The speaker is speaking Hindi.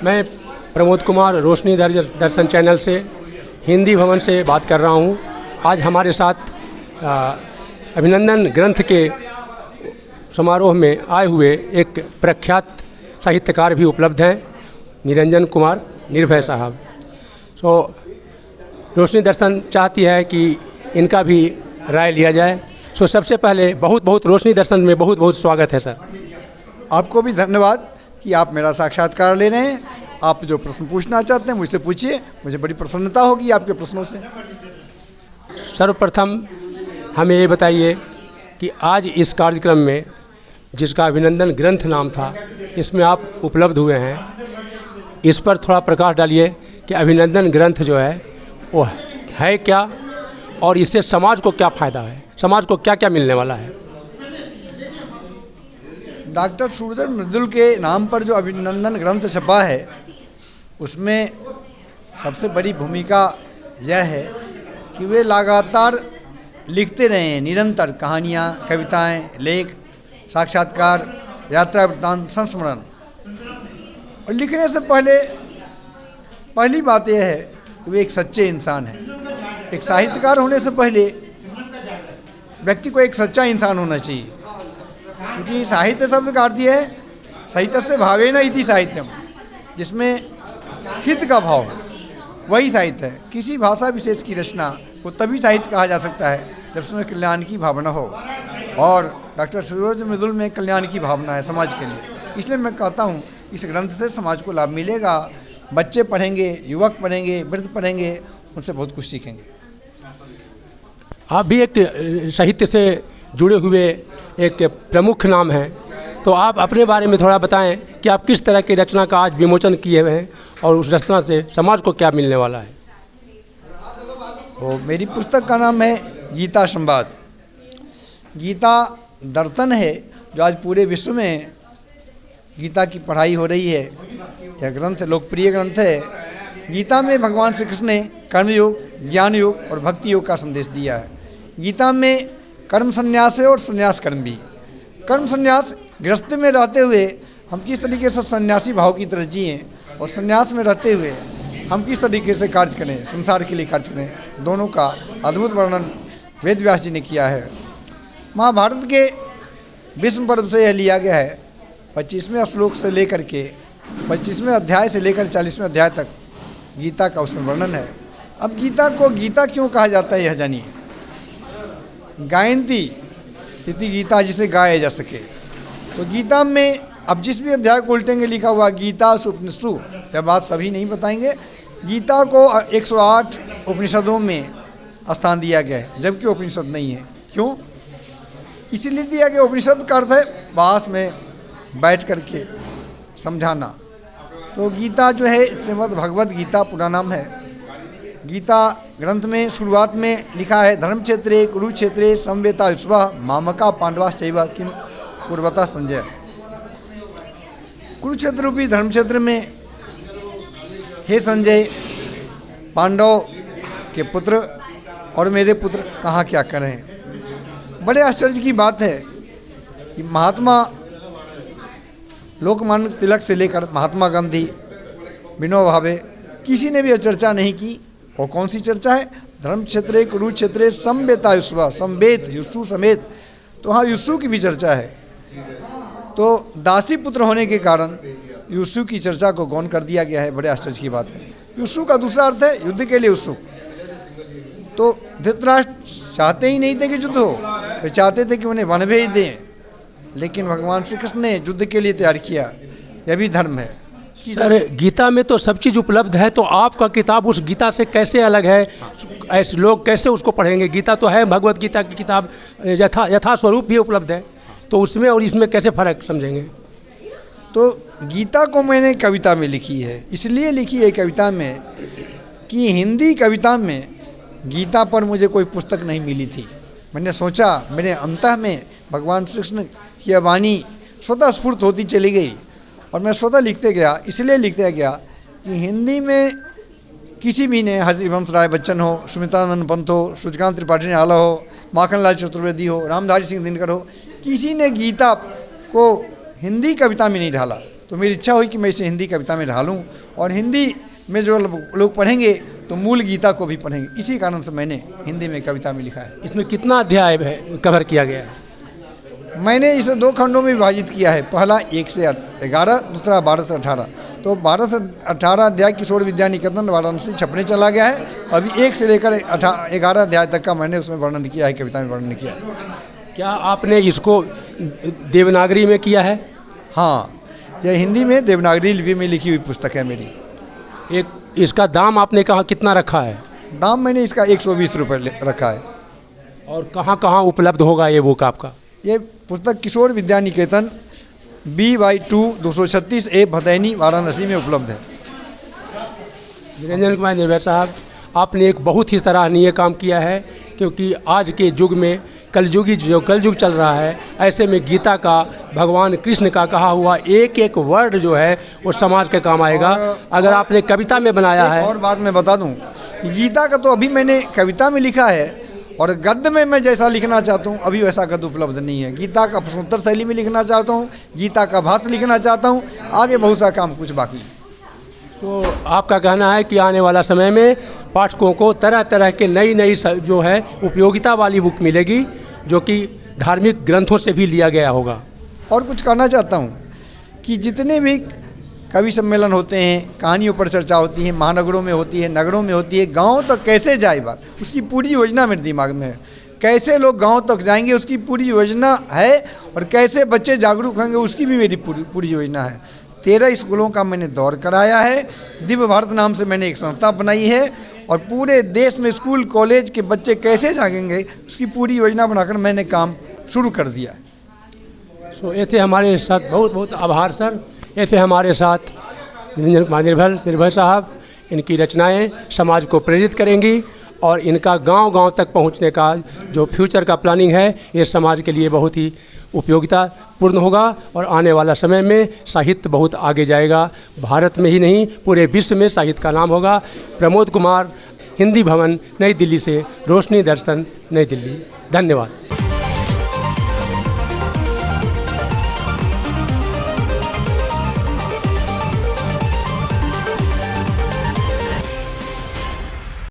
मैं प्रमोद कुमार रोशनी दर्शन चैनल से हिंदी भवन से बात कर रहा हूँ। आज हमारे साथ अभिनंदन ग्रंथ के समारोह में आए हुए एक प्रख्यात साहित्यकार भी उपलब्ध हैं, निरंजन कुमार निर्भय साहब। रोशनी दर्शन चाहती है कि इनका भी राय लिया जाए। सबसे पहले बहुत बहुत रोशनी दर्शन में बहुत बहुत स्वागत है सर। आपको भी धन्यवाद कि आप मेरा साक्षात्कार ले रहे हैं। आप जो प्रश्न पूछना चाहते हैं मुझसे पूछिए, मुझे बड़ी प्रसन्नता होगी आपके प्रश्नों से। सर्वप्रथम हमें ये बताइए कि आज इस कार्यक्रम में जिसका अभिनंदन ग्रंथ नाम था, इसमें आप उपलब्ध हुए हैं, इस पर थोड़ा प्रकाश डालिए कि अभिनंदन ग्रंथ जो है वो है क्या और इससे समाज को क्या फ़ायदा है, समाज को क्या क्या मिलने वाला है। डॉक्टर सूरजन मृदुल के नाम पर जो अभिनंदन ग्रंथ छपा है उसमें सबसे बड़ी भूमिका यह है कि वे लगातार लिखते रहे हैं, निरंतर कहानियाँ, कविताएं, लेख, साक्षात्कार, यात्रा वृत्तांत, संस्मरण। और लिखने से पहली बात यह है कि वे एक सच्चे इंसान हैं। एक साहित्यकार होने से पहले व्यक्ति को एक सच्चा इंसान होना चाहिए, क्योंकि साहित्य शब्द का अर्थ है साहित्य से भावेन इति साहित्यम, जिसमें हित का भाव है, वही साहित्य है। किसी भाषा विशेष की रचना को तभी साहित्य कहा जा सकता है जब उसमें कल्याण की भावना हो, और डॉक्टर सूरज मृदुल में कल्याण की भावना है समाज के लिए। इसलिए मैं कहता हूँ इस ग्रंथ से समाज को लाभ मिलेगा। बच्चे पढ़ेंगे, युवक पढ़ेंगे, वृद्ध पढ़ेंगे, उनसे बहुत कुछ सीखेंगे। आप भी एक साहित्य से जुड़े हुए एक प्रमुख नाम हैं, तो आप अपने बारे में थोड़ा बताएं कि आप किस तरह की रचना का आज विमोचन किए हुए हैं और उस रचना से समाज को क्या मिलने वाला है। मेरी पुस्तक का नाम है गीता संवाद। गीता दर्शन है जो आज पूरे विश्व में गीता की पढ़ाई हो रही है। यह ग्रंथ लोकप्रिय ग्रंथ है। गीता में भगवान श्री कृष्ण ने कर्मयोग, ज्ञान योग और भक्ति योग का संदेश दिया है। गीता में कर्म संन्यास है और संन्यास कर्म भी। कर्म संन्यास गृहस्थ में रहते हुए हम किस तरीके से सन्यासी भाव की तरह जिएँ, और संन्यास में रहते हुए हम किस तरीके से कार्य करें, संसार के लिए कार्य करें, दोनों का अद्भुत वर्णन वेद व्यास जी ने किया है। महाभारत के भीष्म पर्व से यह लिया गया है। 25वें श्लोक से लेकर के 25वें अध्याय से लेकर 40वें अध्याय तक गीता का उसमें वर्णन है। अब गीता को गीता क्यों कहा जाता है यह जानिए। गायंती इति गीता, जिसे गाया जा सके। तो गीता में अब जिस भी अध्याय को उल्टेंगे लिखा हुआ गीता उपनिषदु, यह बात सभी नहीं बताएंगे। गीता को 108 उपनिषदों में स्थान दिया गया है, जबकि उपनिषद नहीं है। क्यों? इसीलिए दिया गया। उपनिषद का अर्थ है पास में बैठ करके समझाना। तो गीता जो है श्रीमद् भगवद गीता पूरा नाम है। गीता ग्रंथ में शुरुआत में लिखा है धर्म क्षेत्रे कुरुक्षेत्रे संवेता युष्वः मामका पांडवाश्चैव किम कुर्वता संजय। कुरुक्षेत्र रूपी धर्म क्षेत्र में हे संजय, पांडव के पुत्र और मेरे पुत्र कहाँ क्या करें। बड़े आश्चर्य की बात है कि महात्मा लोकमान्य तिलक से लेकर महात्मा गांधी, विनोबा भावे, किसी ने भी यह चर्चा नहीं की। और कौन सी चर्चा है? धर्म क्षेत्रे कुरुक्षेत्रे संवेता युष्व, संवेत युष्सु समेत। तो हाँ, युष्सु की भी चर्चा है। तो दासी पुत्र होने के कारण युष्सु की चर्चा को गौण कर दिया गया है। बड़े आश्चर्य की बात है। युष्सु का दूसरा अर्थ है युद्ध के लिए उत्सुक। तो धृतराष्ट्र चाहते ही नहीं थे कि युद्ध हो, वे चाहते थे कि उन्हें वन भेज दें, लेकिन भगवान श्री कृष्ण ने युद्ध के लिए तैयार किया। यह भी धर्म है। सर, गीता में तो सब चीज़ उपलब्ध है, तो आपका किताब उस गीता से कैसे अलग है? ऐसे लोग कैसे उसको पढ़ेंगे? गीता तो है, भगवत गीता की किताब यथा स्वरूप भी उपलब्ध है, तो उसमें और इसमें कैसे फ़र्क समझेंगे? तो गीता को मैंने कविता में लिखी है। इसलिए लिखी है कविता में कि हिंदी कविता में गीता पर मुझे कोई पुस्तक नहीं मिली थी। मैंने सोचा, मेरे अंतः में भगवान श्री कृष्ण की वाणी स्वतः स्फूर्त होती चली गई और मैं स्वतः लिखते गया। इसलिए लिखते गया कि हिंदी में किसी भी ने, हरिवंश राय बच्चन हो, सुमित्रानंद पंत हो, सूर्यकांत त्रिपाठी आला हो, माखनलाल चतुर्वेदी हो, रामधारी सिंह दिनकर हो, किसी ने गीता को हिंदी कविता में नहीं ढाला। तो मेरी इच्छा हुई कि मैं इसे हिंदी कविता में ढालूँ, और हिंदी में जो लोग पढ़ेंगे तो मूल गीता को भी पढ़ेंगे। इसी कारण से मैंने हिंदी में कविता में लिखा है। इसमें कितना अध्याय है कवर किया गया है? मैंने इसे 2 खंडों में विभाजित किया है। पहला 1 से 11, दूसरा 12 से 18। तो 12 से 18 अध्याय किशोर विद्या निकेतन वाराणसी छपने चला गया है। अभी 1 से लेकर 11 अध्याय तक का मैंने उसमें वर्णन किया है, कविता में वर्णन किया है। क्या आपने इसको देवनागरी में किया है? हाँ, यह हिंदी में देवनागरी लिपि में लिखी हुई पुस्तक है मेरी। एक इसका दाम आपने कहा कितना रखा है? दाम मैंने इसका 120 रुपये रखा है। और कहाँ कहाँ उपलब्ध होगा ये बुक आपका? ये पुस्तक किशोर विद्या निकेतन B/2 236 A भदैनी वाराणसी में उपलब्ध है। निरंजन कुमार निर्भय साहब, आपने एक बहुत ही सराहनीय काम किया है, क्योंकि आज के युग में कलयुग चल रहा है, ऐसे में गीता का, भगवान कृष्ण का कहा हुआ एक एक वर्ड जो है वो समाज के काम आएगा। अगर आपने कविता में बनाया है। और बात मैं बता दूं, गीता का तो अभी मैंने कविता में लिखा है, और गद्य में मैं जैसा लिखना चाहता हूँ अभी वैसा गद्य उपलब्ध नहीं है। गीता का प्रश्नोत्तर शैली में लिखना चाहता हूँ, गीता का भाष्य लिखना चाहता हूँ, आगे बहुत सा काम कुछ बाकी। तो आपका कहना है कि आने वाला समय में पाठकों को तरह तरह के नई जो है उपयोगिता वाली बुक मिलेगी, जो कि धार्मिक ग्रंथों से भी लिया गया होगा। और कुछ कहना चाहता हूँ कि जितने भी कवि सम्मेलन होते हैं, कहानियों पर चर्चा होती है, महानगरों में होती है, नगरों में होती है, गाँव तक कैसे जाए बात, उसकी पूरी योजना मेरे दिमाग में है। कैसे लोग गांव तक जाएंगे उसकी पूरी योजना है, और कैसे बच्चे जागरूक होंगे उसकी भी मेरी पूरी योजना है। 13 स्कूलों का मैंने दौर कराया है। दिव्य भारत नाम से मैंने एक संस्था बनाई है, और पूरे देश में स्कूल कॉलेज के बच्चे कैसे जागेंगे उसकी पूरी योजना बनाकर मैंने काम शुरू कर दिया है। सो ये थे हमारे साथ, बहुत बहुत आभार सर। ये थे हमारे साथ निरंजन कुमार निर्भय साहब। इनकी रचनाएं समाज को प्रेरित करेंगी, और इनका गांव-गांव तक पहुंचने का जो फ्यूचर का प्लानिंग है, ये समाज के लिए बहुत ही उपयोगितापूर्ण होगा। और आने वाला समय में साहित्य बहुत आगे जाएगा, भारत में ही नहीं पूरे विश्व में साहित्य का नाम होगा। प्रमोद कुमार, हिंदी भवन, नई दिल्ली से, रोशनी दर्शन, नई दिल्ली। धन्यवाद।